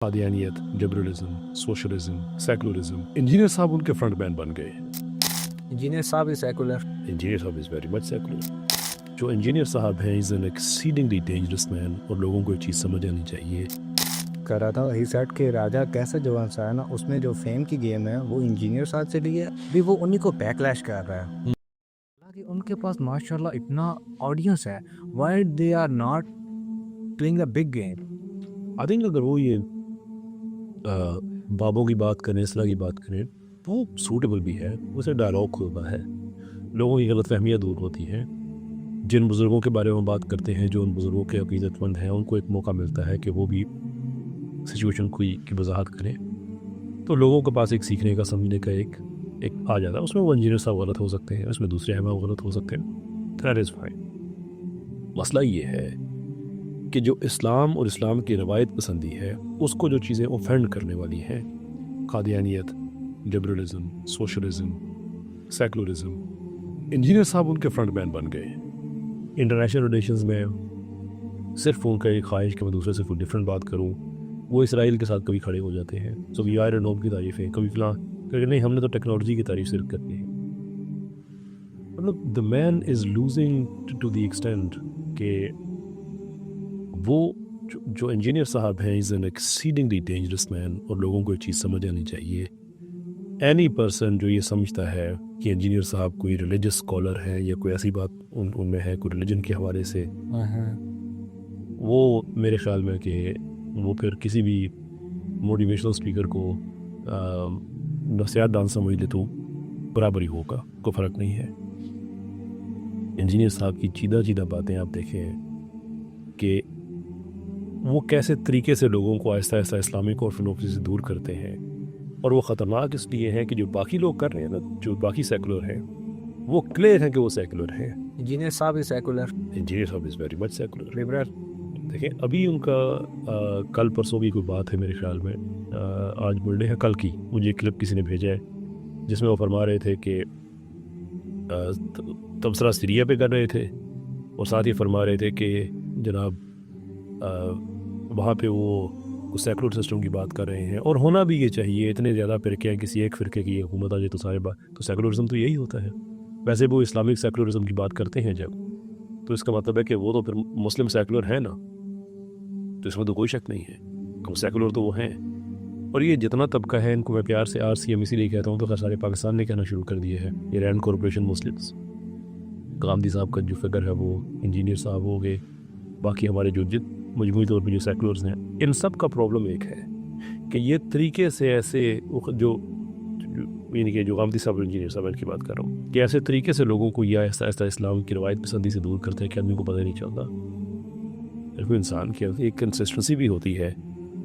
قادیانیت، liberalism, socialism, secularism, engineer صاحب ان کے front مین بن گئے. انجینئر صاحب از سیکولر. انجینئر صاحب از ویری مچ سیکولر. جو انجینئر صاحب ہیں is an exceedingly dangerous man, اور لوگوں کو یہ چیز سمجھ آنی چاہیے. کر رہا تھا ہی سیٹ کے راجا کیسا جوان سا ہے نا، اس میں جو فیم کی گیم ہے وہ انجینئر صاحب سے لی ہے، بھی وہ انہی کو بیک لیش کر رہا ہے. حالانکہ ان کے پاس ماشاءاللہ اتنا آڈینس ہے، why they are not playing the big game. I think اگر وہ یہ بابوں کی بات کریں، اصلاح کی بات کریں، وہ سوٹیبل بھی ہے. اسے ڈائلاگ ہوتا ہے، لوگوں کی غلط فہمیاں دور ہوتی ہیں. جن بزرگوں کے بارے میں بات کرتے ہیں، جو ان بزرگوں کے عقیدت مند ہیں، ان کو ایک موقع ملتا ہے کہ وہ بھی سچویشن کی وضاحت کریں، تو لوگوں کے پاس ایک سیکھنے کا، سمجھنے کا ایک آ جاتا ہے. اس میں وہ انجینئر صاحب غلط ہو سکتے ہیں، اس میں دوسرے احمد غلط ہو سکتے ہیں. That is fine. مسئلہ یہ ہے کہ جو اسلام اور اسلام کی روایت پسندی ہے، اس کو جو چیزیں اوفینڈ کرنے والی ہیں، قادیانیت، لبرلزم، سوشلزم، سیکولرزم، انجینئر صاحب ان کے فرنٹ مین بن گئے. انٹرنیشنل ریلیشنز میں صرف ان کا ایک خواہش کہ میں دوسرے سے کوئی ڈفرینٹ بات کروں، وہ اسرائیل کے ساتھ کبھی کھڑے ہو جاتے ہیں. سو وی آئرن ہوم کی تعریفیں، کبھی فلاں کہ نہیں ہم نے تو ٹیکنالوجی کی تعریف صرف کرنی ہے. مطلب the man is losing to the extent کہ وہ جو انجینئر صاحب ہیں is an exceedingly dangerous man, اور لوگوں کو یہ چیز سمجھ آنی چاہیے. اینی پرسن جو یہ سمجھتا ہے کہ انجینئر صاحب کوئی ریلیجس اسکالر ہے یا کوئی ایسی بات ان میں ہے کوئی ریلیجن کے حوالے سے، وہ میرے خیال میں کہ وہ پھر کسی بھی موٹیویشنل اسپیکر کو نصیحت دان سمجھ لے تو برابر ہی ہوگا، کوئی فرق نہیں ہے. انجینئر صاحب کی چیدہ باتیں آپ دیکھیں کہ وہ کیسے طریقے سے لوگوں کو آہستہ آہستہ اسلامک اور فنوفی سے دور کرتے ہیں. اور وہ خطرناک اس لیے ہیں کہ جو باقی لوگ کر رہے ہیں نا، جو باقی سیکولر ہیں، وہ کلیئر ہیں کہ وہ سیکولر ہیں. انجینئر صاحب از سیکولر. انجینئر صاحب is very much secular. Liberal دیکھیں، ابھی ان کا کل پرسوں کی کوئی بات ہے میرے خیال میں، آج برتھ ڈے ہے کل کی، مجھے کلپ کسی نے بھیجا ہے جس میں وہ فرما رہے تھے کہ تبصرہ سیریا پہ کر رہے تھے، اور ساتھ ہی فرما رہے تھے کہ جناب وہاں پہ وہ سیکولر سسٹم کی بات کر رہے ہیں، اور ہونا بھی یہ چاہیے. اتنے زیادہ فرقے ہیں، کسی ایک فرقے کی حکومت آ جائے تو سارے تو سیکولرزم تو یہی ہوتا ہے. ویسے وہ اسلامک سیکولرزم کی بات کرتے ہیں جب، تو اس کا مطلب ہے کہ وہ تو پھر مسلم سیکولر ہیں نا، تو اس میں تو کوئی شک نہیں ہے کہ وہ سیکولر تو وہ ہیں. اور یہ جتنا طبقہ ہے، ان کو میں پیار سے RCM اسی لیے کہتا ہوں، تو خیر سارے پاکستان نے کہنا شروع کر دیے ہے. یہ رینڈ کارپوریشن مسلمس، گاندھی صاحب کا جو فگر ہے وہ، انجینئر صاحب ہو گئے، باقی ہمارے جو مجموعی طور پہ جو سیکولرز ہیں، ان سب کا پرابلم ایک ہے کہ یہ طریقے سے ایسے جو یعنی کہ جو گاندھی صاحب انجینئر صاحب کی بات کر رہا ہوں، کہ ایسے طریقے سے لوگوں کو یہ آہستہ آہستہ اسلام کی روایت پسندی سے دور کرتے ہیں کہ آدمی کو پتہ نہیں چلتا. کوئی انسان کی ایک کنسسٹنسی بھی ہوتی ہے.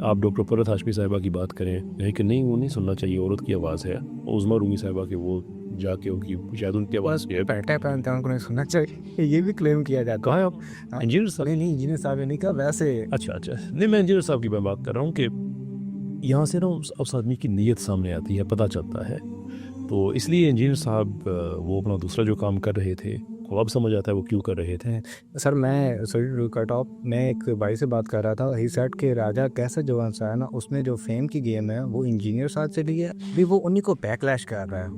آپ ڈاکٹر پرت ہاشمی صاحبہ کی بات کریں، لیکن نہیں، وہ نہیں سننا چاہیے، عورت کی آواز ہے. عظمیٰ رومی صاحبہ کہ وہ جا کے ان کی شاید ان کی آواز پینٹیں پہنتے ہیں، ان کو نہیں سننا چاہیے، یہ بھی کلیم کیا جاتا ہے. کہا ہے آپ انجینئر صاحب؟ نہیں انجینئر صاحب نے نہیں کہا، ویسے اچھا نہیں، میں انجینئر صاحب کی میں بات کر رہا ہوں کہ یہاں سے نا اس آدمی کی نیت سامنے آتی ہے، پتہ چلتا ہے. تو اس لیے انجینئر صاحب وہ اپنا دوسرا جو کام کر رہے تھے، وہ اب سمجھ آتا ہے وہ کیوں کر رہے تھے. سر میں سوری کٹ آف، میں ایک بھائی سے بات کر رہا تھا، ہی سیٹ کے راجا کیسا جوان سا ہے نا، اس میں جو فیم کی گیم ہے وہ انجینئر صاحب سے لی ہے، بھی وہ انہی کو بیک لیش کر رہا ہے.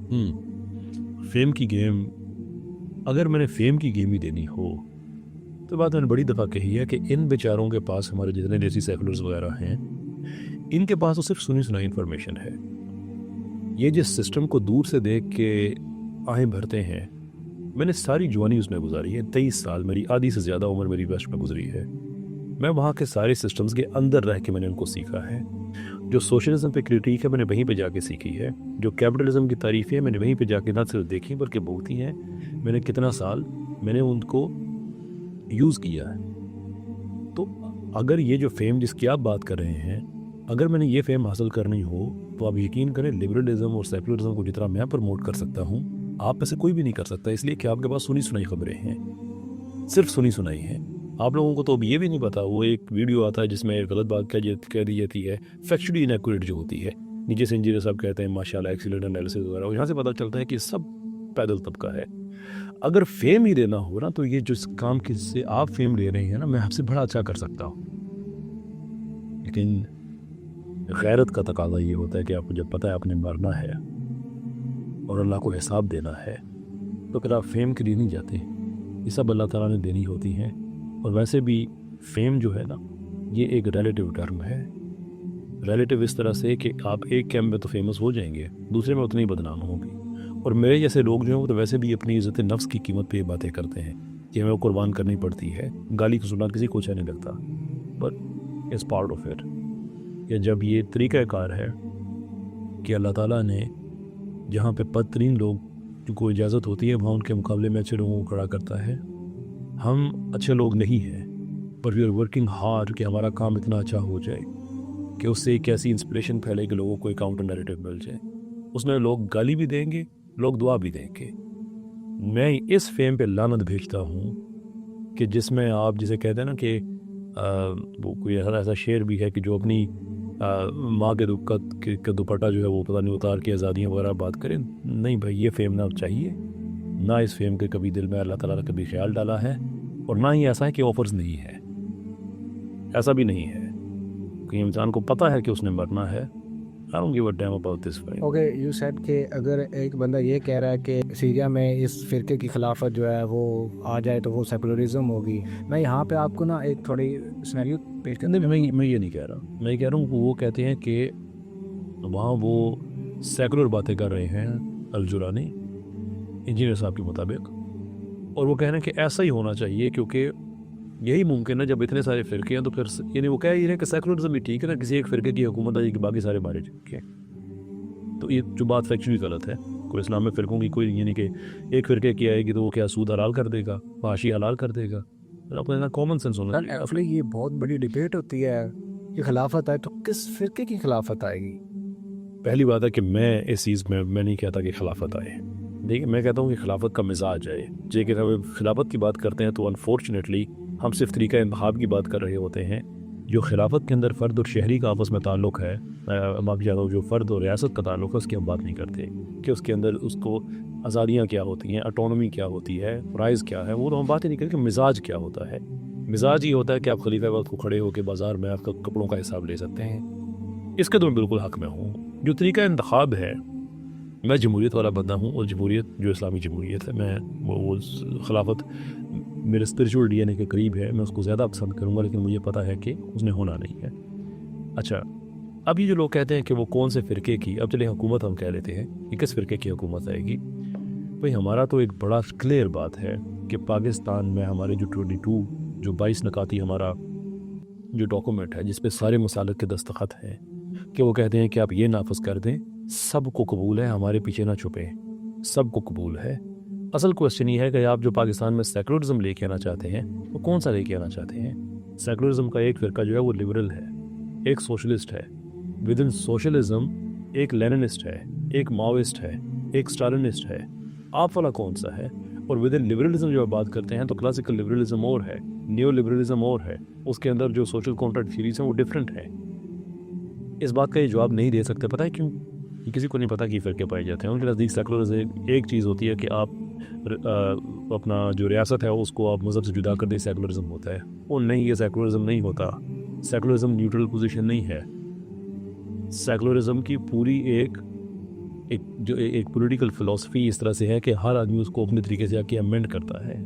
فیم کی گیم، اگر میں نے فیم کی گیم ہی دینی ہو تو بات میں نے بڑی دفعہ کہی ہے کہ ان بیچاروں کے پاس، ہمارے جتنے دیسی سیکولرز وغیرہ ہیں، ان کے پاس تو صرف سنی سنائی انفارمیشن ہے. یہ جس سسٹم کو دور سے دیکھ کے آہیں بھرتے ہیں، میں نے ساری جوانی اس میں گزاری ہے. 23 سال میری آدھی سے زیادہ عمر میری ویسٹ میں گزری ہے. میں وہاں کے سارے سسٹمز کے اندر رہ کے میں نے ان کو سیکھا ہے. جو سوشلزم پہ کریٹیک ہے، میں نے وہیں پہ جا کے سیکھی ہے. جو کیپٹلزم کی تعریف ہے، میں نے وہیں پہ جا کے نہ صرف دیکھی بلکہ بھوگتی ہیں. میں نے کتنا سال میں نے ان کو یوز کیا ہے. تو اگر یہ جو فیم جس کی آپ بات کر رہے ہیں، اگر میں نے یہ فیم حاصل کرنی ہو تو آپ یقین کریں لبرلزم اور سیکولرزم کو جتنا میں پروموٹ کر سکتا ہوں، آپ میں سے کوئی بھی نہیں کر سکتا. اس لیے کہ آپ کے پاس سنی سنائی خبریں ہیں، صرف سنی سنائی ہیں. آپ لوگوں کو تو اب یہ بھی نہیں پتا. وہ ایک ویڈیو آتا ہے جس میں غلط بات کہہ دی جاتی ہے، فیکچولی انیکوریٹ جو ہوتی ہے، نیچے سے انجینئر صاحب کہتے ہیں ماشاءاللہ ایکسیلنٹ انالیسس وغیرہ. یہاں سے پتہ چلتا ہے کہ سب پیدل طبقہ ہے. اگر فیم ہی دینا ہو نا، تو یہ جو کام کس سے آپ فیم لے رہے ہیں نا، میں آپ سے بڑا اچھا کر سکتا ہوں، لیکن غیرت کا تقاضا یہ ہوتا ہے کہ آپ کو جب پتہ ہے آپ نے مرنا ہے اور اللہ کو حساب دینا ہے تو پھر آپ فیم کے لیے نہیں جاتے. یہ سب اللہ تعالیٰ نے دینی ہوتی ہیں. اور ویسے بھی فیم جو ہے نا یہ ایک ریلیٹیو ٹرم ہے. ریلیٹیو اس طرح سے کہ آپ ایک کیمپ میں تو فیمس ہو جائیں گے, دوسرے میں اتنی بدنام ہوں گی. اور میرے جیسے لوگ جو ہیں وہ تو ویسے بھی اپنی عزت نفس کی قیمت پہ یہ باتیں کرتے ہیں کہ ہمیں وہ قربان کرنی پڑتی ہے. گالی کو سننا کسی کو اچھا نہیں لگتا, but it's part of it. کہ جب یہ طریقہ کار ہے کہ اللہ تعالیٰ نے جہاں پہ بدترین لوگ کو اجازت ہوتی ہے وہاں ان کے مقابلے میں اچھے لوگوں کو کھڑا کرتا ہے. ہم اچھے لوگ نہیں ہیں, but we are working hard کہ ہمارا کام اتنا اچھا ہو جائے کہ اس سے ایک ایسی انسپریشن پھیلے کہ لوگوں کو ایک کاؤنٹر نیریٹو مل جائے. اس میں لوگ گالی بھی دیں گے, لوگ دعا بھی دیں گے. میں اس فیم پہ لعنت بھیجتا ہوں کہ جس میں آپ جسے کہتے ہیں نا کہ وہ کوئی ایسا شعر بھی ہے کہ جو اپنی ماں کے دوپٹہ جو ہے وہ پتہ نہیں اتار کے آزادیاں وغیرہ بات کریں. نہیں بھائی, یہ فیم نہ چاہیے, نہ اس فیم کے کبھی دل میں اللہ تعالیٰ نے کبھی خیال ڈالا ہے, اور نہ ہی ایسا ہے کہ آفرز نہیں ہے. ایسا بھی نہیں ہے کہ انسان کو پتہ ہے کہ اس نے مرنا ہے. I don't give a damn about this fight. Okay you said کہ اگر ایک بندہ یہ کہہ رہا ہے کہ سیریا میں اس فرقے کی خلافت جو ہے وہ آ جائے تو وہ سیکولرزم ہوگی, میں یہاں پہ آپ کو نا ایک تھوڑی سینیریو پیش کرنے میں یہ نہیں کہہ رہا. میں یہ کہہ رہا ہوں کہ وہ کہتے ہیں کہ وہاں وہ سیکولر باتیں کر رہے ہیں الجرانی انجینئر صاحب کے مطابق, اور وہ کہہ رہے ہیں کہ ایسا ہی ہونا چاہیے کیونکہ یہی ممکن ہے جب اتنے سارے فرقے ہیں تو پھر یعنی وہ کہہ رہے ہیں کہ سیکولرزم بھی ٹھیک ہے نا, کسی ایک فرقے کی حکومت آئی کہ باقی سارے بارے ٹھیک ہے. تو یہ جو بات فیکچولی غلط ہے. کوئی اسلام میں فرقوں کی کوئی یعنی کہ ایک فرقے کی آئے گی تو وہ کیا سود حلال کر دے گا, فحاشی حلال کر دے گا. اپنا کامن سینس ہونا چاہیے. اصل یہ بہت بڑی ڈبیٹ ہوتی ہے کہ خلافت آئے تو کس فرقے کی خلافت آئے گی. پہلی بات ہے کہ میں اس چیز میں نہیں کہتا کہ خلافت آئے. دیکھیں میں کہتا ہوں کہ خلافت کا مزاج آئے. جی کہ خلافت کی بات کرتے ہیں تو انفارچونیٹلی ہم صرف طریقہ انتخاب کی بات کر رہے ہوتے ہیں. جو خلافت کے اندر فرد اور شہری کا آپس میں تعلق ہے, معاف کیجیے گا, جو فرد اور ریاست کا تعلق ہے اس کی ہم بات نہیں کرتے کہ اس کے اندر اس کو آزادیاں کیا ہوتی ہیں, اٹونومی کیا ہوتی ہے, فرائض کیا ہے, وہ تو ہم بات ہی نہیں کرتے کہ مزاج کیا ہوتا ہے. مزاج یہ ہوتا ہے کہ آپ خلیفہ وقت کو کھڑے ہو کے بازار میں آپ کا کپڑوں کا حساب لے سکتے ہیں. اس کے تو میں بالکل حق میں ہوں. جو طریقہ انتخاب ہے, میں جمہوریت والا بندہ ہوں, اور جمہوریت جو اسلامی جمہوریت ہے, میں وہ خلافت میرے اسپریچول ڈی این اے کے قریب ہے, میں اس کو زیادہ پسند کروں گا, لیکن مجھے پتہ ہے کہ اس نے ہونا نہیں ہے. اچھا, اب یہ جو لوگ کہتے ہیں کہ وہ کون سے فرقے کی, اب چلیں حکومت ہم کہہ لیتے ہیں کہ کس فرقے کی حکومت آئے گی. بھئی ہمارا تو ایک بڑا کلیئر بات ہے کہ پاکستان میں ہمارے جو 22 نکاتی ہمارا جو ڈاکومنٹ ہے جس پہ سارے مسالک کے دستخط ہیں, کہ وہ کہتے ہیں کہ آپ یہ نافذ کر دیں, سب کو قبول ہے, ہمارے پیچھے نہ چھپیں, سب کو قبول ہے. اصل کوشچن یہ ہے کہ آپ جو پاکستان میں سیکولرزم لے کے آنا چاہتے ہیں وہ کون سا لے کے آنا چاہتے ہیں. سیکولرزم کا ایک فرقہ جو ہے وہ لبرل ہے, ایک سوشلسٹ ہے. ود ان سوشلزم ایک لیننسٹ ہے, ایک ماوسٹ ہے, ایک اسٹالنسٹ ہے. آپ والا کون سا ہے؟ اور ود ان لبرلزم جو آپ بات کرتے ہیں تو کلاسیکل لبرلزم اور ہے, نیو لبرلزم اور ہے, اس کے اندر جو سوشل کانٹریکٹ تھیوریز ہیں وہ ڈفرینٹ ہیں. اس بات کا یہ جواب نہیں دے سکتے. پتہ ہے کیوں؟ یہ کسی کو نہیں پتہ کہ فرقے پائے جاتے ہیں. ان کے نزدیک سیکولرزم ایک چیز ہوتی ہے کہ آپ اپنا جو ریاست ہے اس کو آپ مذہب سے جدا کر دیں, سیکولرزم ہوتا ہے. وہ نہیں, یہ سیکولرزم نہیں ہوتا. سیکولرزم نیوٹرل پوزیشن نہیں ہے. سیکولرزم کی پوری ایک پولیٹیکل فلسفی اس طرح سے ہے کہ ہر آدمی اس کو اپنے طریقے سے آ کے امینڈ کرتا ہے.